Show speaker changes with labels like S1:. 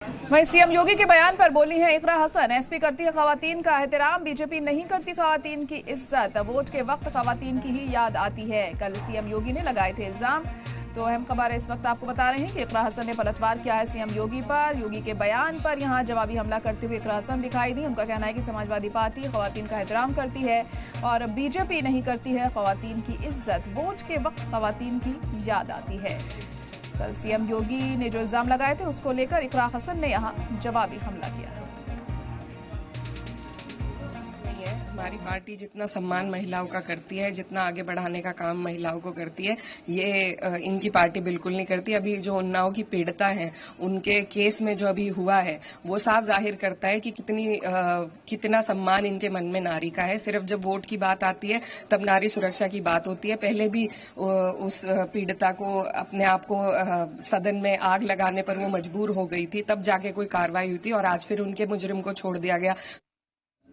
S1: वहीं सीएम योगी के बयान पर बोली है इकरा हसन। एसपी करती है खवातीन का एहतराम, बीजेपी नहीं करती खवातीन की इज्जत। वोट के वक्त खवातीन की ही याद आती है। कल सीएम योगी ने लगाए थे इल्जाम। तो अहम खबर इस वक्त आपको बता रहे हैं कि इकरा हसन ने पलटवार किया है सीएम योगी पर। योगी के बयान पर यहां जवाबी हमला करते हुए इकरा हसन दिखाई दी। उनका कहना है कि समाजवादी पार्टी खवातीन का एहतराम करती है और बीजेपी नहीं करती है खवातीन की इज्जत। वोट के वक्त खवातीन की याद आती है। कल सीएम योगी ने जो इल्जाम लगाए थे उसको लेकर इकरा हसन ने यहां जवाबी हमला किया।
S2: हमारी पार्टी जितना सम्मान महिलाओं का करती है, जितना आगे बढ़ाने का काम महिलाओं को करती है, ये इनकी पार्टी बिल्कुल नहीं करती। अभी जो उन्नाव की पीड़िता है, उनके केस में जो अभी हुआ है वो साफ जाहिर करता है कि कितना सम्मान इनके मन में नारी का है। सिर्फ जब वोट की बात आती है तब नारी सुरक्षा की बात होती है। पहले भी उस पीड़िता को अपने आप को सदन में आग लगाने पर वो मजबूर हो गई थी, तब जाके कोई कार्रवाई हुई थी और आज फिर उनके मुजरिम को छोड़ दिया गया।